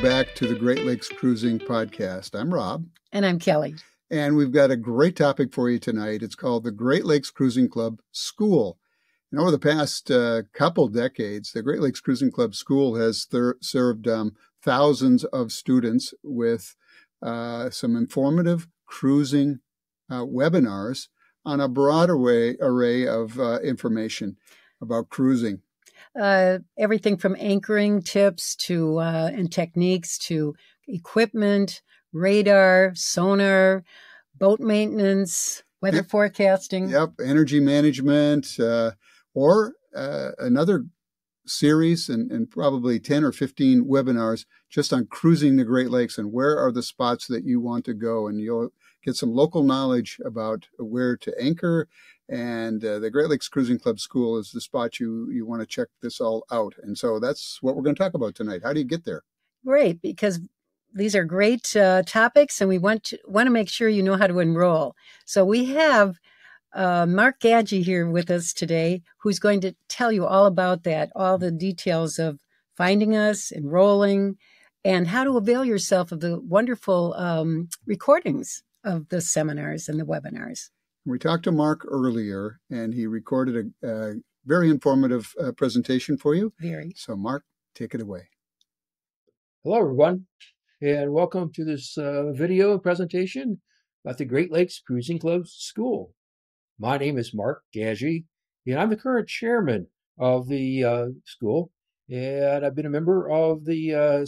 back to the Great Lakes Cruising Podcast. I'm Rob. And I'm Kelly. And we've got a great topic for you tonight. It's called the Great Lakes Cruising Club School. And over the past couple decades, the Great Lakes Cruising Club School has served thousands of students with some informative cruising webinars on a broad array of information about cruising. Everything from anchoring tips to and techniques to equipment, radar, sonar, boat maintenance, weather forecasting. Yep, energy management, or another series and probably 10 or 15 webinars just on cruising the Great Lakes and where are the spots that you want to go. And you'll get some local knowledge about where to anchor. And the Great Lakes Cruising Club School is the spot you want to check this all out. And so that's what we're going to talk about tonight. How do you get there? Great, because these are great topics, and we want to make sure you know how to enroll. So we have Mark Gadge here with us today, who's going to tell you all about that, all the details of finding us, enrolling, and how to avail yourself of the wonderful recordings of the seminars and the webinars. We talked to Mark earlier, and he recorded a very informative presentation for you. Very. So, Mark, take it away. Hello, everyone, and welcome to this video presentation about the Great Lakes Cruising Club School. My name is Mark Gadge, and I'm the current chairman of the school, and I've been a member of the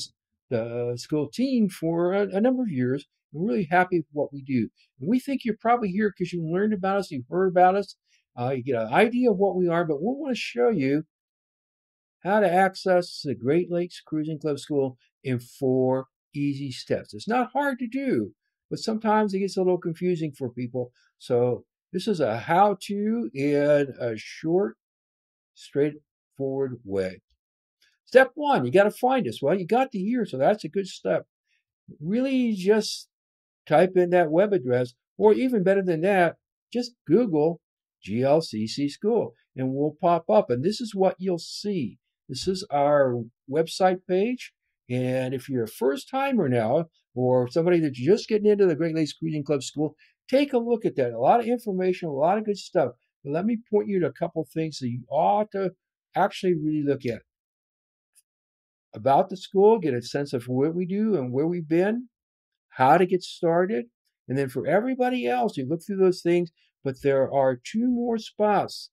school team for a number of years. I'm really happy with what we do. And we think you're probably here because you learned about us, you've heard about us, you get an idea of what we are, but we want to show you how to access the Great Lakes Cruising Club School in 4 easy steps. It's not hard to do, but sometimes it gets a little confusing for people. So this is a how-to in a short, straightforward way. Step 1, you got to find us. Well, you got the year, so that's a good step. Really just type in that web address, or even better than that, just Google GLCC School, and we'll pop up. And this is what you'll see. This is our website page. And if you're a first timer now, or somebody that's just getting into the Great Lakes Cruising Club School, take a look at that. A lot of information, a lot of good stuff. But let me point you to a couple of things that you ought to actually really look at. About the school, get a sense of what we do and where we've been, how to get started. And then for everybody else, you look through those things, but there are 2 more spots.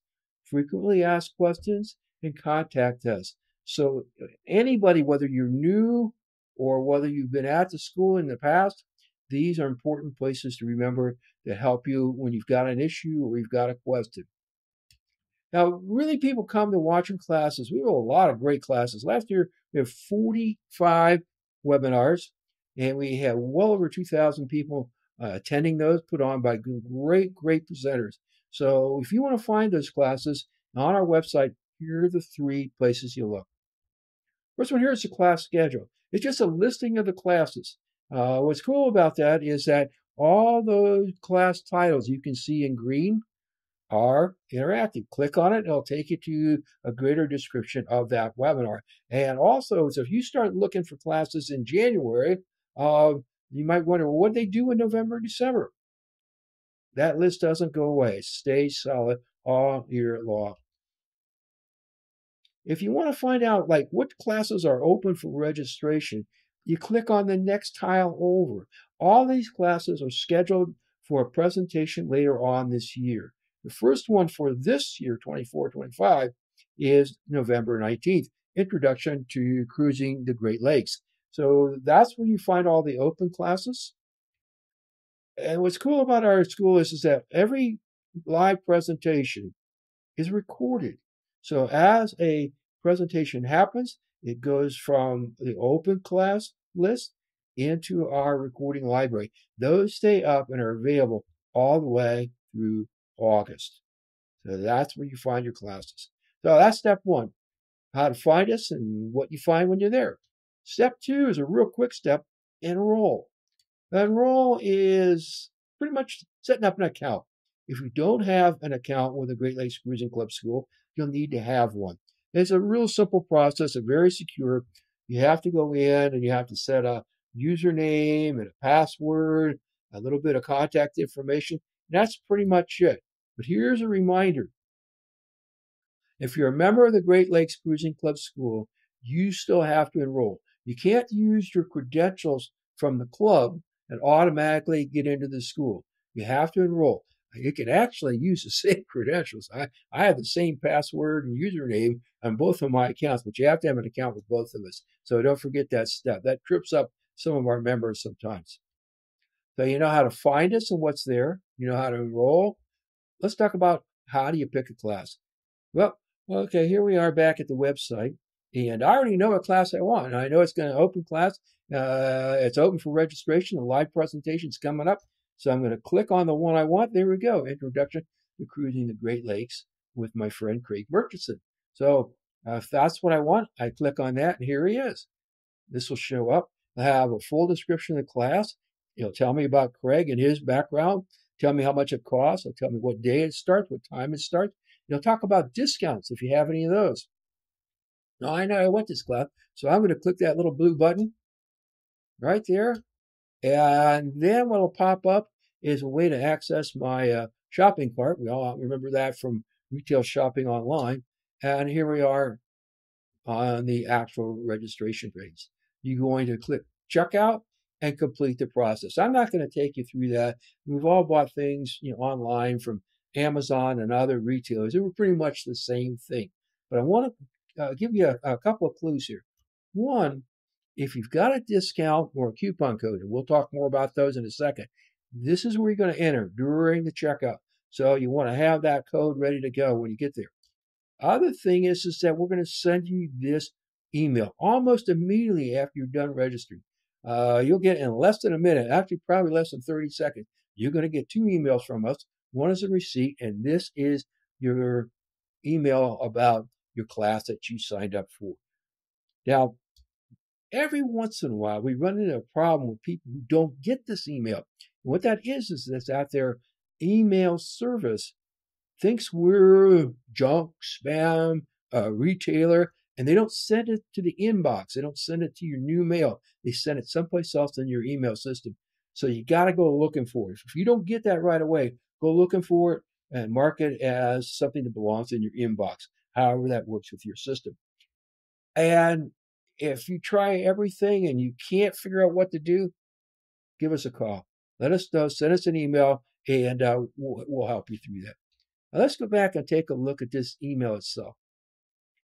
Frequently asked questions and contact us. So anybody, whether you're new or whether you've been at the school in the past, these are important places to remember to help you when you've got an issue or you've got a question. Now, really, people come to watch our classes. We have a lot of great classes. Last year, we have 45 webinars, and we had well over 2,000 people attending those, put on by great presenters. So if you want to find those classes on our website, here are the 3 places you look. First one here is the class schedule. It's just a listing of the classes. What's cool about that is that all those class titles you can see in green are interactive. Click on it, it'll take you to a greater description of that webinar. And also, so if you start looking for classes in January, you might wonder, well, what do they do in November and December? That list doesn't go away. It stays solid all year long. If you want to find out like what classes are open for registration, you click on the next tile over. All these classes are scheduled for a presentation later on this year. The first one for this year, 24-25, is November 19th, Introduction to Cruising the Great Lakes. So that's where you find all the open classes. And what's cool about our school is that every live presentation is recorded. So as a presentation happens, it goes from the open class list into our recording library. Those stay up and are available all the way through August. So that's where you find your classes. So that's step 1, how to find us and what you find when you're there. Step 2 is a real quick step, enroll. Enroll is pretty much setting up an account. If you don't have an account with the Great Lakes Cruising Club School, you'll need to have one. It's a real simple process, a very secure. You have to go in and you have to set a username and a password, a little bit of contact information. That's pretty much it. But here's a reminder. If you're a member of the Great Lakes Cruising Club School, you still have to enroll. You can't use your credentials from the club and automatically get into the school. You have to enroll. You can actually use the same credentials. I have the same password and username on both of my accounts, but you have to have an account with both of us. So don't forget that step. That trips up some of our members sometimes. So you know how to find us and what's there. You know how to enroll. Let's talk about how do you pick a class. Well, okay, here we are back at the website, and I already know what class I want. I know it's going to open class. It's open for registration. The live presentation's coming up. So I'm going to click on the one I want. There we go. Introduction to Cruising the Great Lakes with my friend Craig Murchison. So if that's what I want, I click on that, and here he is. This will show up. I have a full description of the class. It'll tell me about Craig and his background. Tell me how much it costs. It'll tell me what day it starts, what time it starts. It'll talk about discounts if you have any of those. Now, I know I want this class, so I'm going to click that little blue button right there. And then what will pop up is a way to access my shopping cart. We all remember that from retail shopping online. And here we are on the actual registration page. You're going to click checkout and complete the process. I'm not going to take you through that. We've all bought things, online from Amazon and other retailers. They were pretty much the same thing. But I want to give you a couple of clues here. One, if you've got a discount or a coupon code, and we'll talk more about those in a second, this is where you're going to enter during the checkout. So you want to have that code ready to go when you get there. Other thing is that we're going to send you this email almost immediately after you're done registering. You'll get in less than a minute, actually probably less than 30 seconds. You're going to get 2 emails from us. One is a receipt, and this is your email about your class that you signed up for. Now, every once in a while, we run into a problem with people who don't get this email. And what that is that their email service thinks we're junk, spam, retailer, and they don't send it to the inbox. They don't send it to your new mail. They send it someplace else in your email system. So you got to go looking for it. If you don't get that right away, go looking for it and mark it as something that belongs in your inbox, however that works with your system. And if you try everything and you can't figure out what to do, give us a call. Let us know. Send us an email, and we'll help you through that. Now let's go back and take a look at this email itself.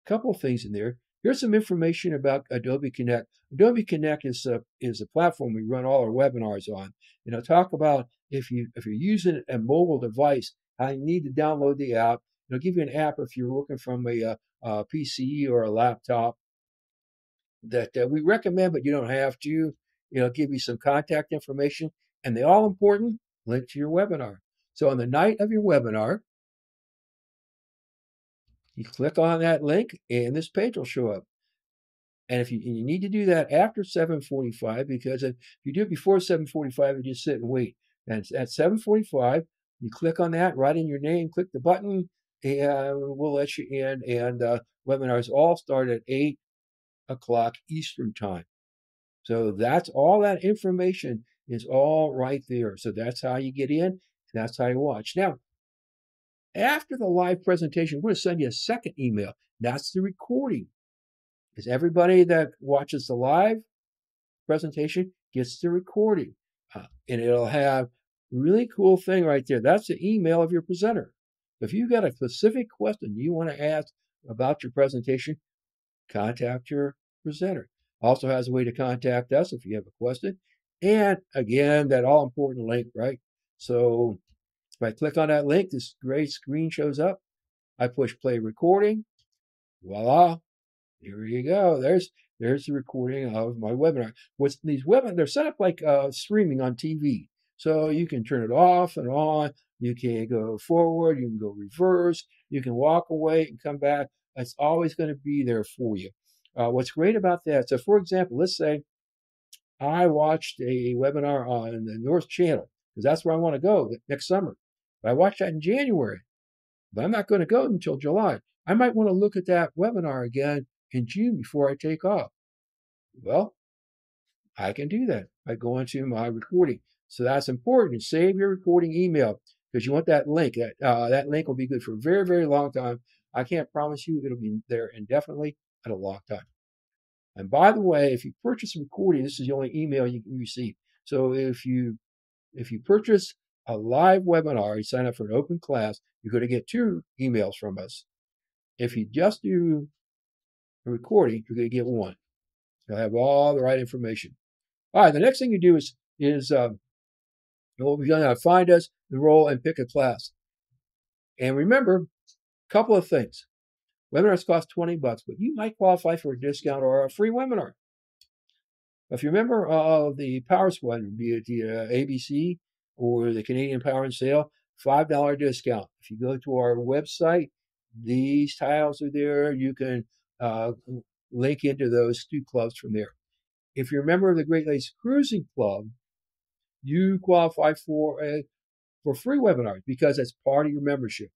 A couple of things in there. Here's some information about Adobe Connect. Adobe Connect is a platform we run all our webinars on. And I'll talk about if you're using a mobile device, how you need to download the app. It'll give you an app if you're working from a PC or a laptop that we recommend, but you don't have to. It'll give you some contact information and the all-important link to your webinar. So on the night of your webinar, you click on that link and this page will show up. And if you need to do that after 7:45, because if you do it before 7:45, you just sit and wait. And at 7:45, you click on that, write in your name, click the button, and we'll let you in. And webinars all start at 8 o'clock Eastern time. So that's all that information is all right there. So that's how you get in. That's how you watch. Now, after the live presentation, we're going to send you a second email. That's the recording. Because everybody that watches the live presentation gets the recording. And it'll have a really cool thing right there. That's the email of your presenter. If you've got a specific question you want to ask about your presentation, contact your presenter. Also has a way to contact us if you have a question. And again, that all-important link, right? So if I click on that link, this gray screen shows up. I push play recording. Voila. Here you go. There's the recording of my webinar. With these webinars, they're set up like streaming on TV. So you can turn it off and on. You can go forward. You can go reverse. You can walk away and come back. It's always going to be there for you. What's great about that, so for example, let's say I watched a webinar on the North Channel, because that's where I want to go next summer. But I watched that in January, but I'm not going to go until July. I might want to look at that webinar again in June before I take off. Well, I can do that by going to my recording. So that's important. Save your recording email because you want that link. That link will be good for a very, very long time. I can't promise you it'll be there indefinitely at a long time. And by the way, if you purchase a recording, this is the only email you can receive. So if you purchase a live webinar, you sign up for an open class, you're going to get 2 emails from us. If you just do a recording, you're going to get 1. You'll have all the right information. All right, the next thing you do is what we've done, find us, enroll, and pick a class. And remember, a couple of things. Webinars cost $20, but you might qualify for a discount or a free webinar. If you're a member of the Power Squad, be it the ABC or the Canadian Power and Sale, $5 discount. If you go to our website, these tiles are there. You can link into those 2 clubs from there. If you're a member of the Great Lakes Cruising Club, you qualify for free webinars because it's part of your membership.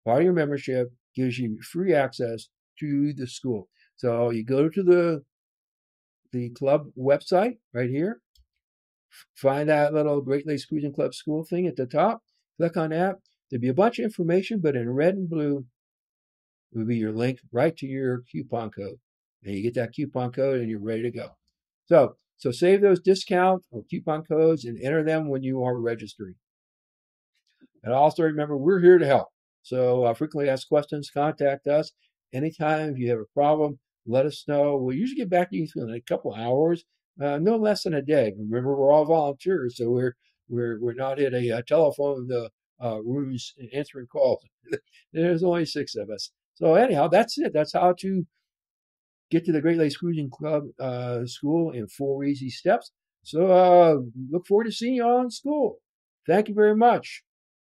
Part of your membership gives you free access to the school. So you go to the club website right here, find that little Great Lakes Cruising Club school thing at the top, click on that. There'll be a bunch of information, but in red and blue will be your link right to your coupon code. And you get that coupon code and you're ready to go. So save those discount or coupon codes and enter them when you are registering. And also remember, we're here to help. So frequently asked questions, contact us. Anytime if you have a problem, let us know. We'll usually get back to you in a couple hours, no less than a day. Remember, we're all volunteers, so we're not in a telephone rooms answering calls. There's only 6 of us. So anyhow, that's it. That's how to get to the Great Lakes Cruising Club school in 4 easy steps. So look forward to seeing you all in school. Thank you very much.